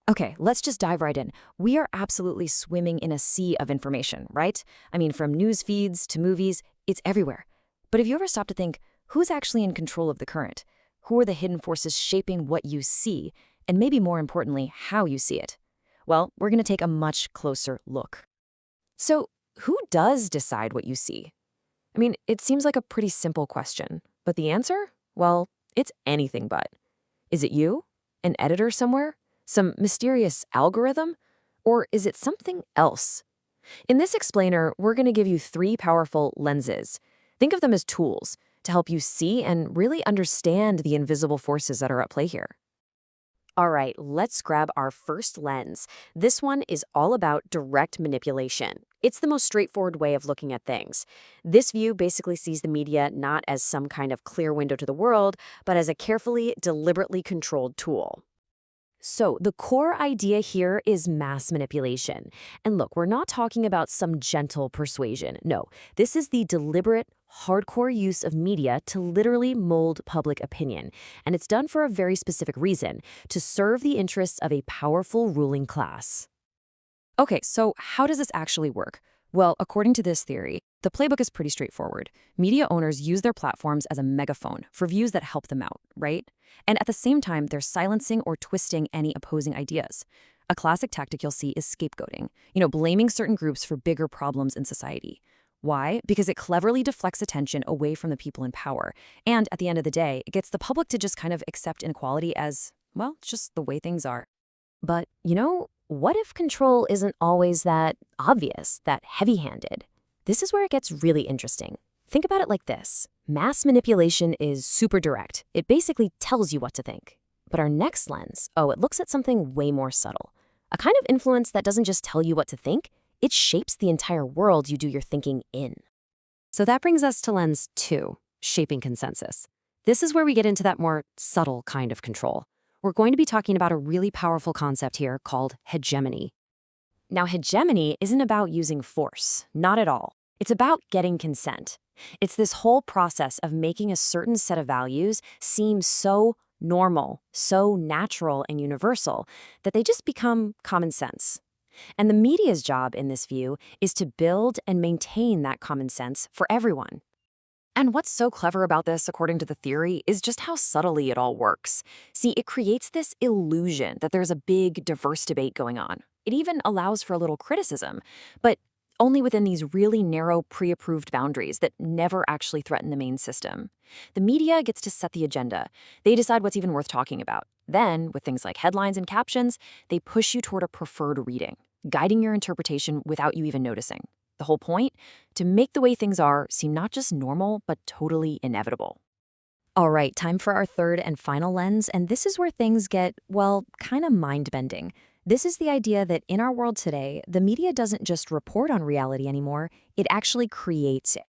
Okay, let's just dive right in. We are absolutely swimming in a sea of information, right? I mean, from news feeds to movies, it's everywhere. But have you ever stopped to think, who's actually in control of the current? Who are the hidden forces shaping what you see? And maybe more importantly, how you see it? Well, we're going to take a much closer look. So, who does decide what you see? I mean, it seems like a pretty simple question, but the answer? Well, it's anything but. Is it you? An editor somewhere? Some mysterious algorithm? Or is it something else? In this explainer, we're going to give you three powerful lenses. Think of them as tools to help you see and really understand the invisible forces that are at play here. All right, let's grab our first lens. This one is all about direct manipulation. It's the most straightforward way of looking at things. This view basically sees the media not as some kind of clear window to the world, but as a carefully, deliberately controlled tool. So the core idea here is mass manipulation. And look, we're not talking about some gentle persuasion. No, this is the deliberate, hardcore use of media to literally mold public opinion. And it's done for a very specific reason, to serve the interests of a powerful ruling class. Okay, so how does this actually work? Well, according to this theory, the playbook is pretty straightforward. Media owners use their platforms as a megaphone for views that help them out, right? And at the same time, they're silencing or twisting any opposing ideas. A classic tactic you'll see is scapegoating, blaming certain groups for bigger problems in society. Why? Because it cleverly deflects attention away from the people in power. And at the end of the day, it gets the public to just kind of accept inequality as, well, it's just the way things are. But, what if control isn't always that obvious, that heavy-handed? This is where it gets really interesting. Think about it like this. Mass manipulation is super direct. It basically tells you what to think. But our next lens, it looks at something way more subtle. A kind of influence that doesn't just tell you what to think, it shapes the entire world you do your thinking in. So that brings us to lens 2, shaping consensus. This is where we get into that more subtle kind of control. We're going to be talking about a really powerful concept here called hegemony. Now, hegemony isn't about using force, not at all. It's about getting consent. It's this whole process of making a certain set of values seem so normal, so natural and universal that they just become common sense. And the media's job in this view is to build and maintain that common sense for everyone. And what's so clever about this, according to the theory, is just how subtly it all works. See, it creates this illusion that there's a big, diverse debate going on. It even allows for a little criticism, but only within these really narrow, pre-approved boundaries that never actually threaten the main system. The media gets to set the agenda. They decide what's even worth talking about. Then, with things like headlines and captions, they push you toward a preferred reading, guiding your interpretation without you even noticing. The whole point? To make the way things are seem not just normal, but totally inevitable. All right, time for our third and final lens, and this is where things get, well, kind of mind-bending. This is the idea that in our world today, the media doesn't just report on reality anymore, it actually creates it.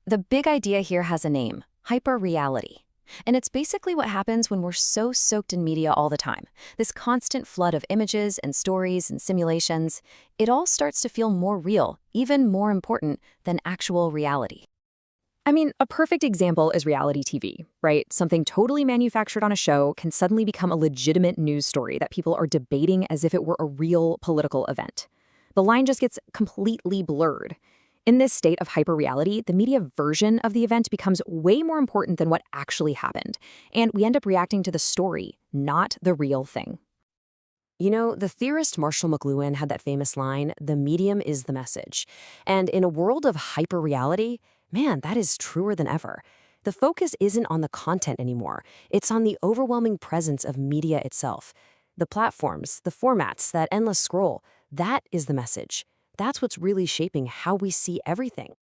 The big idea here has a name, hyperreality. And it's basically what happens when we're so soaked in media all the time. This constant flood of images and stories and simulations, it all starts to feel more real, even more important than actual reality. I mean, a perfect example is reality TV, right? Something totally manufactured on a show can suddenly become a legitimate news story that people are debating as if it were a real political event. The line just gets completely blurred. In this state of hyperreality, the media version of the event becomes way more important than what actually happened, and we end up reacting to the story, not the real thing. The theorist Marshall McLuhan had that famous line, "The medium is the message." And in a world of hyperreality, man, that is truer than ever. The focus isn't on the content anymore. It's on the overwhelming presence of media itself. The platforms, the formats, that endless scroll, that is the message. That's what's really shaping how we see everything.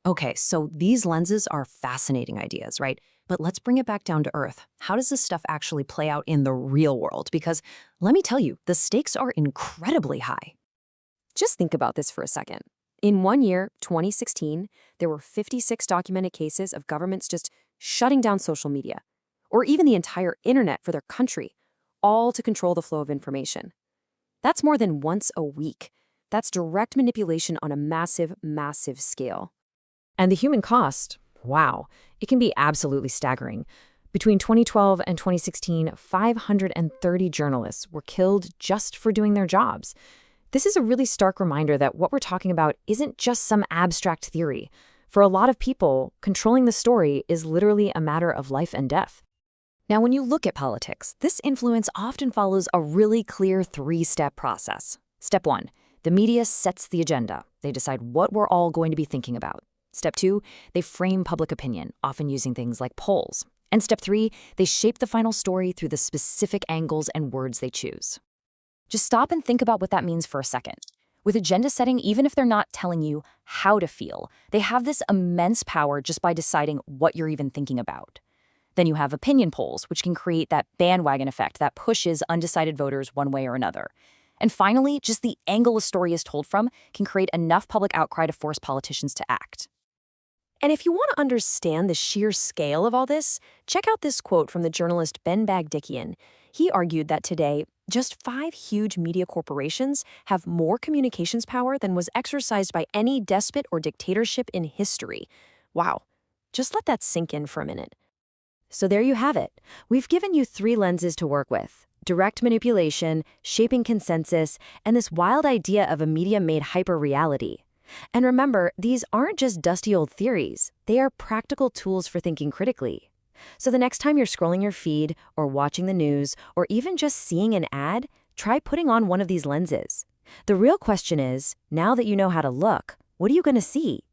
Okay, so these lenses are fascinating ideas, right? But let's bring it back down to earth. How does this stuff actually play out in the real world? Because let me tell you, the stakes are incredibly high. Just think about this for a second. In one year, 2016, there were 56 documented cases of governments just shutting down social media, or even the entire internet for their country, all to control the flow of information. That's more than once a week. That's direct manipulation on a massive, massive scale. And the human cost, wow, it can be absolutely staggering. Between 2012 and 2016, 530 journalists were killed just for doing their jobs. This is a really stark reminder that what we're talking about isn't just some abstract theory. For a lot of people, controlling the story is literally a matter of life and death. Now, when you look at politics, this influence often follows a really clear three-step process. Step 1, the media sets the agenda. They decide what we're all going to be thinking about. Step 2, they frame public opinion, often using things like polls. And step 3, they shape the final story through the specific angles and words they choose. Just stop and think about what that means for a second. With agenda setting, even if they're not telling you how to feel, they have this immense power just by deciding what you're even thinking about. Then you have opinion polls, which can create that bandwagon effect that pushes undecided voters one way or another. And finally, just the angle a story is told from can create enough public outcry to force politicians to act. And if you want to understand the sheer scale of all this, check out this quote from the journalist Ben Bagdikian. He argued that today, just 5 huge media corporations have more communications power than was exercised by any despot or dictatorship in history. Wow, just let that sink in for a minute. So there you have it. We've given you 3 lenses to work with: direct manipulation, shaping consensus, and this wild idea of a media-made hyper-reality. And remember, these aren't just dusty old theories. They are practical tools for thinking critically. So the next time you're scrolling your feed or watching the news or even just seeing an ad, try putting on one of these lenses. The real question is, now that you know how to look, what are you going to see?